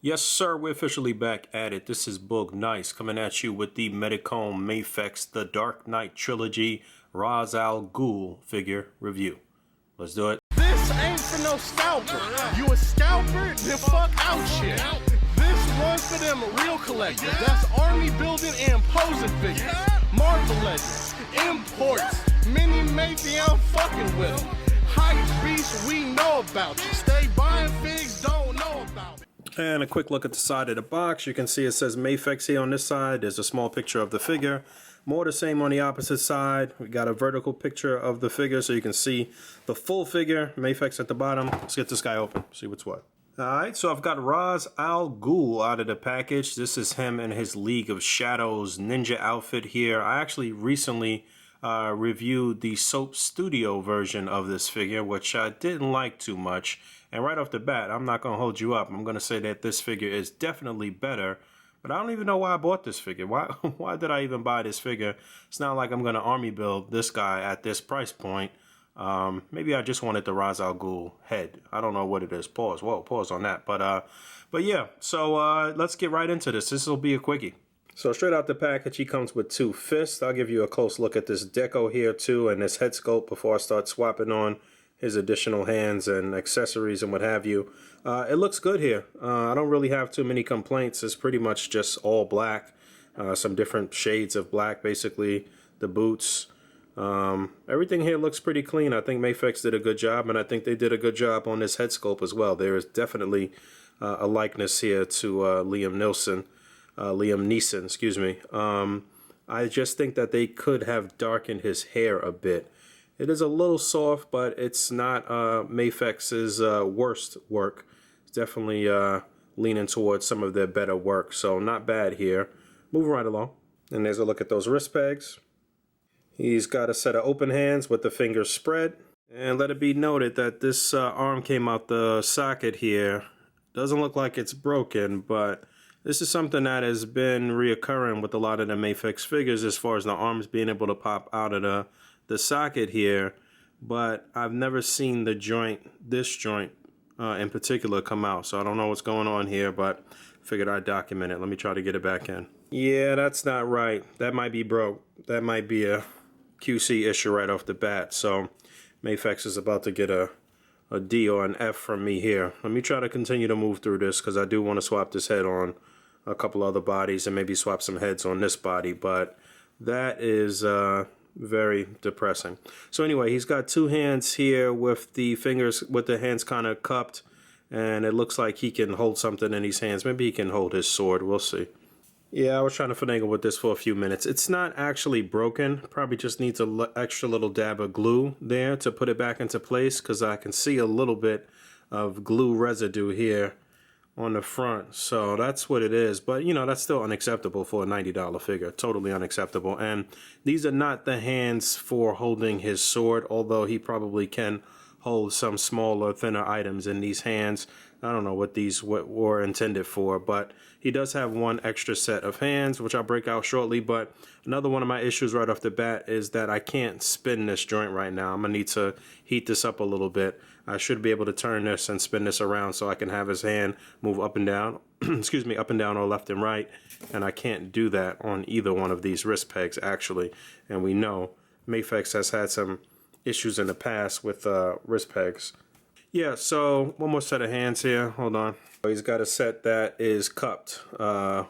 Yes, sir, we're officially back at it. This is Boog Nice coming at you with the Medicom Mafex The Dark Knight Trilogy RAS Al Ghul figure review. Let's do it. This ain't for no scalper. You a scalper? Then fuck out shit. This one's for them real collectors. That's army building and posing figures. Marvel Legends, imports, mini Mayfield fucking with them. Hype beasts, we know about you. Stay buying figs, don't know about it. And a quick look at the side of the box. You can see it says Mafex here on this side. There's a small picture of the figure. More the same on the opposite side. We got a vertical picture of the figure so you can see the full figure. Mafex at the bottom. Let's get this guy open, see what's what. Alright, so I've got RAS Al Ghul out of the package. This is him in his League of Shadows ninja outfit here. I actually recently reviewed the Soap Studio version of this figure, which I didn't like too much. And right off the bat, I'm not going to hold you up. I'm going to say that this figure is definitely better. But I don't even know why I bought this figure. Why did I even buy this figure? It's not like I'm going to army build this guy at this price point. Maybe I just wanted the RAS Al Ghul head. I don't know what it is. Pause. Whoa, pause on that. But yeah, so let's get right into this. This will be a quickie. So straight out the package, he comes with two fists. I'll give you a close look at this deco here too and this head sculpt before I start swapping on his additional hands and accessories and what have you. It looks good here. I don't really have too many complaints. It's pretty much just all black. Some different shades of black, basically. The boots. Everything here looks pretty clean. I think Mafex did a good job, and I think they did a good job on this head sculpt as well. There is definitely a likeness here to Liam Neeson, excuse me. I just think that they could have darkened his hair a bit. It is a little soft, but it's not Mafex's worst work. It's definitely leaning towards some of their better work, so not bad here. Moving right along. And there's a look at those wrist pegs. He's got a set of open hands with the fingers spread. And let it be noted that this arm came out the socket here. Doesn't look like it's broken, but this is something that has been reoccurring with a lot of the Mafex figures as far as the arms being able to pop out of the socket here, but I've never seen the joint, this joint in particular, come out. So I don't know what's going on here, but figured I'd document it. Let me try to get it back in. Yeah, that's not right. That might be broke. That might be a QC issue right off the bat. So Mafex is about to get a D or an F from me here. Let me try to continue to move through this because I do want to swap this head on a couple other bodies and maybe swap some heads on this body, but that is very depressing. So anyway, he's got two hands here with the fingers, with the hands kind of cupped, and it looks like he can hold something in his hands. Maybe he can hold his sword. We'll see. Yeah, I was trying to finagle with this for a few minutes. It's not actually broken. Probably just needs an extra little dab of glue there to put it back into place, because I can see a little bit of glue residue here on the front. So that's what it is. But, you know, that's still unacceptable for a $90 figure. Totally unacceptable. And these are not the hands for holding his sword, although he probably can hold some smaller, thinner items in these hands. I don't know what these were intended for, but he does have one extra set of hands, which I'll break out shortly. But another one of my issues right off the bat is that I can't spin this joint right now. I'm gonna need to heat this up a little bit. I should be able to turn this and spin this around so I can have his hand move up and down, excuse me, up and down or left and right. And I can't do that on either one of these wrist pegs, actually. And we know Mafex has had some issues in the past with wrist pegs. Yeah, so one more set of hands here. Hold on. He's got a set that is cupped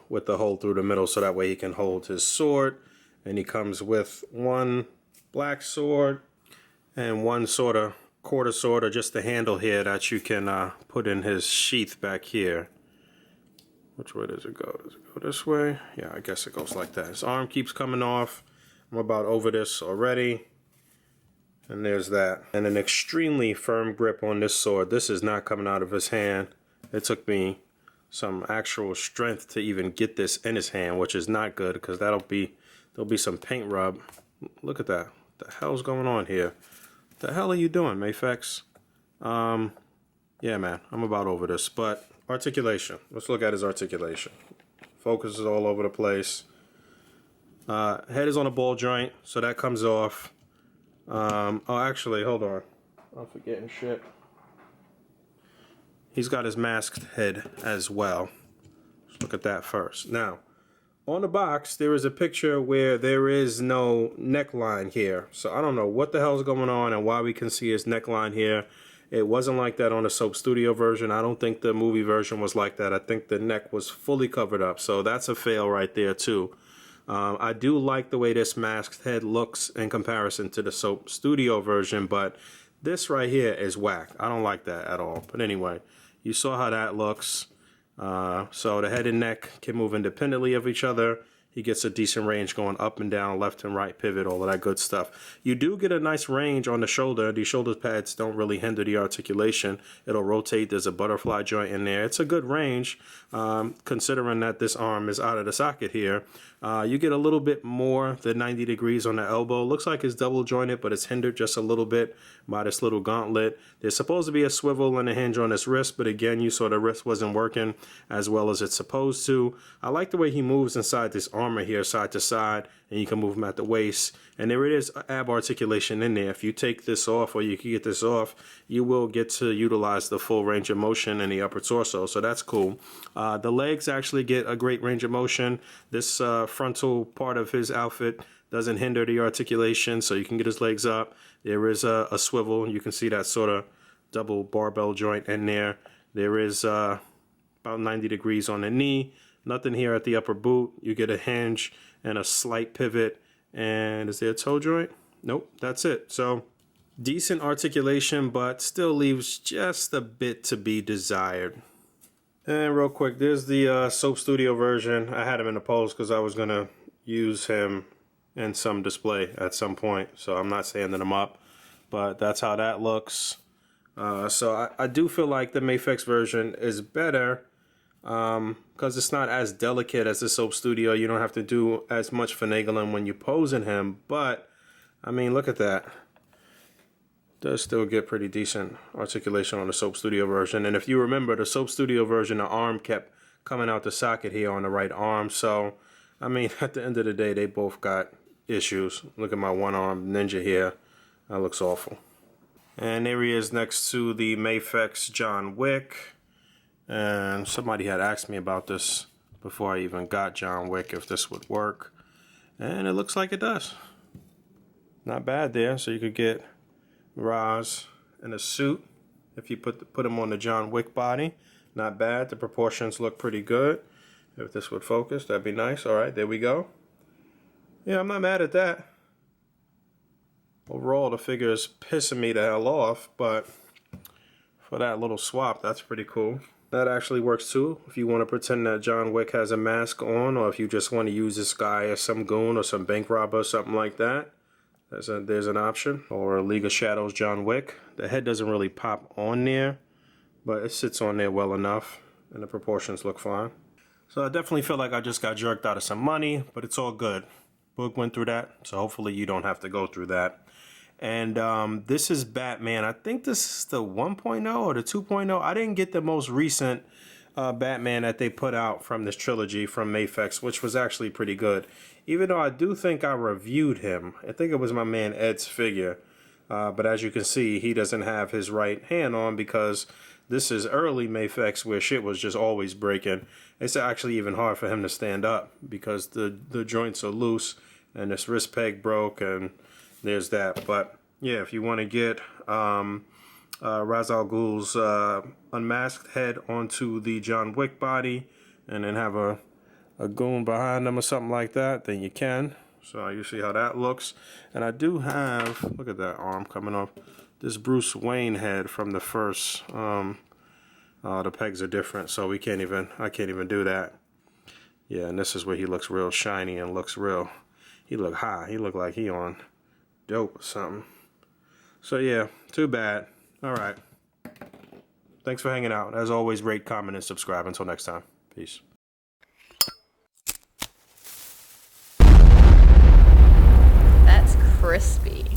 with the hole through the middle, so that way he can hold his sword. And he comes with one black sword and one sort of quarter sword, or just the handle here that you can put in his sheath back here. Which way does it go? Does it go this way? Yeah, I guess it goes like that. His arm keeps coming off. I'm about over this already. And there's that. And an extremely firm grip on this sword. This is not coming out of his hand. It took me some actual strength to even get this in his hand, which is not good, because there'll be some paint rub. Look at that. What the hell's going on here? What the hell are you doing, Mafex? Yeah, man, I'm about over this. But articulation. Let's look at his articulation. Focus is all over the place. Head is on a ball joint, so that comes off. Oh, actually, hold on. I'm forgetting shit. He's got his masked head as well. Look at that first. Now, on the box, there is a picture where there is no neckline here. So I don't know what the hell's going on and why we can see his neckline here. It wasn't like that on the Soap Studio version. I don't think the movie version was like that. I think the neck was fully covered up. So that's a fail right there too. I do like the way this masked head looks in comparison to the Soap Studio version, but this right here is whack. I don't like that at all. But anyway, you saw how that looks. So the head and neck can move independently of each other. He gets a decent range going up and down, left and right pivot, all of that good stuff. You do get a nice range on the shoulder. The shoulder pads don't really hinder the articulation. It'll rotate. There's a butterfly joint in there. It's a good range, considering that this arm is out of the socket here. You get a little bit more than 90 degrees on the elbow. Looks like it's double jointed, but it's hindered just a little bit by this little gauntlet. There's supposed to be a swivel and a hinge on his wrist, but again, you saw the wrist wasn't working as well as it's supposed to. I like the way he moves inside this armor here, side to side, and you can move him at the waist. And there it is, ab articulation in there. If you take this off, or you can get this off, you will get to utilize the full range of motion in the upper torso, so that's cool. The legs actually get a great range of motion. This frontal part of his outfit doesn't hinder the articulation, so you can get his legs up. There is a swivel. You can see that sort of double barbell joint in there. There is about 90 degrees on the knee. Nothing here at the upper boot. You get a hinge and a slight pivot. And is there a toe joint? Nope, that's it. So decent articulation, but still leaves just a bit to be desired. And real quick, there's the Soap Studio version. I had him in the pose because I was going to use him in some display at some point. So I'm not standing him up, but that's how that looks. So I do feel like the Mafex version is better because it's not as delicate as the Soap Studio. You don't have to do as much finagling when you posing him. But, I mean, look at that. Does still get pretty decent articulation on the Soap Studio version. And if you remember, the Soap Studio version, the arm kept coming out the socket here on the right arm. So, I mean, at the end of the day, they both got issues. Look at my one arm ninja here. That looks awful. And there he is next to the Mafex John Wick. And somebody had asked me about this before I even got John Wick, if this would work. And it looks like it does. Not bad there. So you could get RAS in a suit if you put him on the John Wick body. Not bad. The proportions look pretty good. If this would focus, that'd be nice. All right, there we go. Yeah, I'm not mad at that. Overall, the figure is pissing me the hell off, but for that little swap, that's pretty cool. That actually works too. If you want to pretend that John Wick has a mask on, or if you just want to use this guy as some goon or some bank robber or something like that, there's an option. Or a League of Shadows John Wick. The head doesn't really pop on there, but it sits on there well enough, and the proportions look fine. So I definitely feel like I just got jerked out of some money, but it's all good. Boog went through that, so hopefully you don't have to go through that. And this is Batman. I think this is the 1.0 or the 2.0. I didn't get the most recent Batman that they put out from this trilogy from Mafex, which was actually pretty good. Even though I do think I reviewed him. I think it was my man Ed's figure. But as you can see, he doesn't have his right hand on because this is early Mafex where shit was just always breaking. It's actually even hard for him to stand up because the joints are loose and this wrist peg broke and there's that. But yeah, if you want to get RAS Al Ghul's unmasked head onto the John Wick body and then have a goon behind them or something like that, then you can. So you see how that looks. And I do have, look at that arm coming off, this Bruce Wayne head from the first. The pegs are different, so I can't even do that. Yeah, and this is where he looks real shiny and looks real. He look high. He look like he on dope or something. So yeah, too bad. All right. Thanks for hanging out. As always, rate, comment, and subscribe. Until next time. Peace. That's crispy.